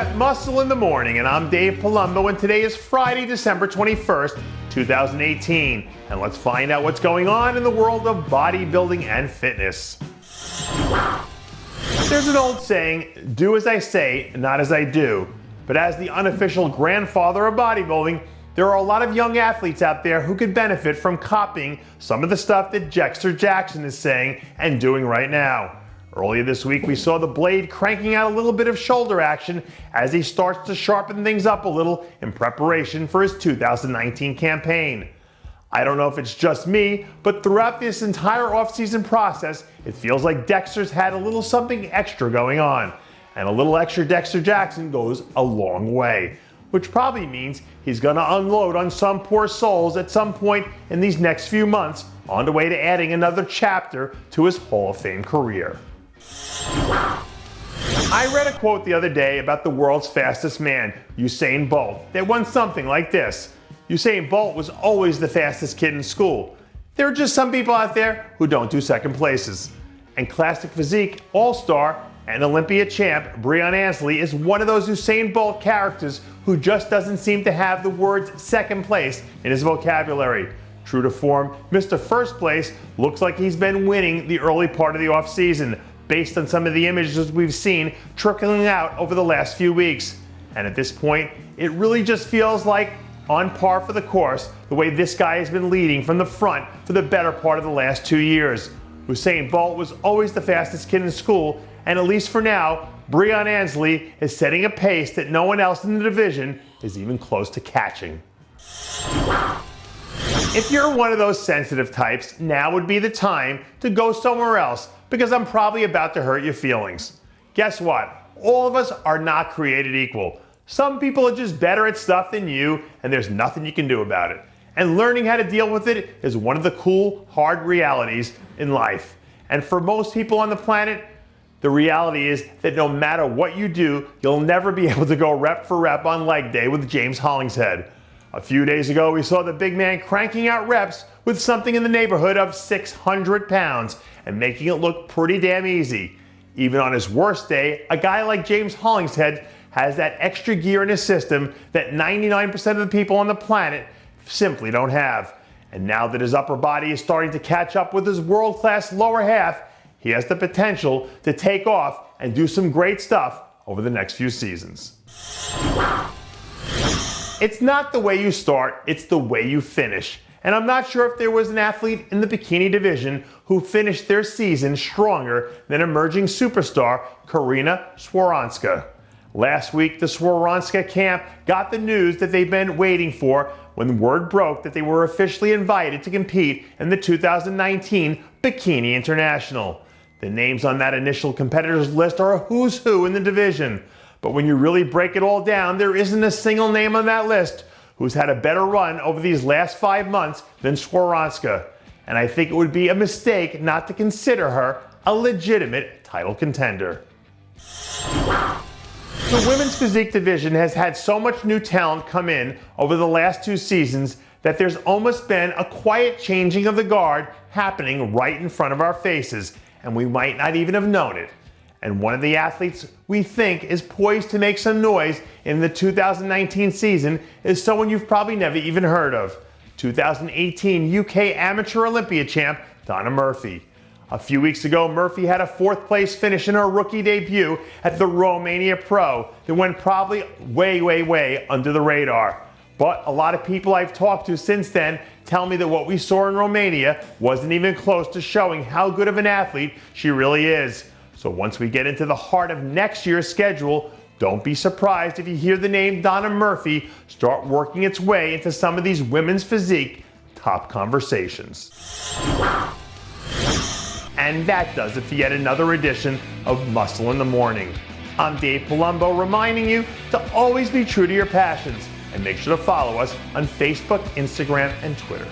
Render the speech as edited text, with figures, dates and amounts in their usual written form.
at Muscle in the Morning, and I'm Dave Palumbo, and today is Friday, December 21st, 2018. And let's find out what's going on in the world of bodybuilding and fitness. There's an old saying, do as I say, not as I do. But as the unofficial grandfather of bodybuilding, there are a lot of young athletes out there who could benefit from copying some of the stuff that Dexter Jackson is saying and doing right now. Earlier this week, we saw the Blade cranking out a little bit of shoulder action as he starts to sharpen things up a little in preparation for his 2019 campaign. I don't know if it's just me, but throughout this entire offseason process, it feels like Dexter's had a little something extra going on. And a little extra Dexter Jackson goes a long way, which probably means he's going to unload on some poor souls at some point in these next few months on the way to adding another chapter to his Hall of Fame career. I read a quote the other day about the world's fastest man, Usain Bolt, that went something like this. Usain Bolt was always the fastest kid in school. There are just some people out there who don't do second places. And classic physique all-star and Olympia champ Breon Ansley is one of those Usain Bolt characters who just doesn't seem to have the words second place in his vocabulary. True to form, Mr. First Place looks like he's been winning the early part of the offseason, based on some of the images we've seen trickling out over the last few weeks. And at this point, it really just feels like on par for the course the way this guy has been leading from the front for the better part of the last 2 years. Usain Bolt was always the fastest kid in school, and at least for now, Breon Ansley is setting a pace that no one else in the division is even close to catching. If you're one of those sensitive types, now would be the time to go somewhere else, because I'm probably about to hurt your feelings. Guess what? All of us are not created equal. Some people are just better at stuff than you, and there's nothing you can do about it. And learning how to deal with it is one of the cool, hard realities in life. And for most people on the planet, the reality is that no matter what you do, you'll never be able to go rep for rep on leg day with James Hollingshead. A few days ago, we saw the big man cranking out reps with something in the neighborhood of 600 pounds and making it look pretty damn easy. Even on his worst day, a guy like James Hollingshead has that extra gear in his system that 99% of the people on the planet simply don't have. And now that his upper body is starting to catch up with his world-class lower half, he has the potential to take off and do some great stuff over the next few seasons. It's not the way you start, it's the way you finish. And I'm not sure if there was an athlete in the bikini division who finished their season stronger than emerging superstar Karina Swarovski. Last week, the Swarovski camp got the news that they've been waiting for when word broke that they were officially invited to compete in the 2019 Bikini International. The names on that initial competitors list are a who's who in the division. But when you really break it all down, there isn't a single name on that list who's had a better run over these last 5 months than Swarovski. And I think it would be a mistake not to consider her a legitimate title contender. The women's physique division has had so much new talent come in over the last 2 seasons that there's almost been a quiet changing of the guard happening right in front of our faces, and we might not even have known it. And one of the athletes we think is poised to make some noise in the 2019 season is someone you've probably never even heard of. 2018 UK Amateur Olympia champ, Donna Murphy. A few weeks ago, Murphy had a 4th place finish in her rookie debut at the Romania Pro that went probably way under the radar. But a lot of people I've talked to since then tell me that what we saw in Romania wasn't even close to showing how good of an athlete she really is. So once we get into the heart of next year's schedule, don't be surprised if you hear the name Donna Murphy start working its way into some of these women's physique top conversations. And that does it for yet another edition of Muscle in the Morning. I'm Dave Palumbo, reminding you to always be true to your passions, and make sure to follow us on Facebook, Instagram, and Twitter.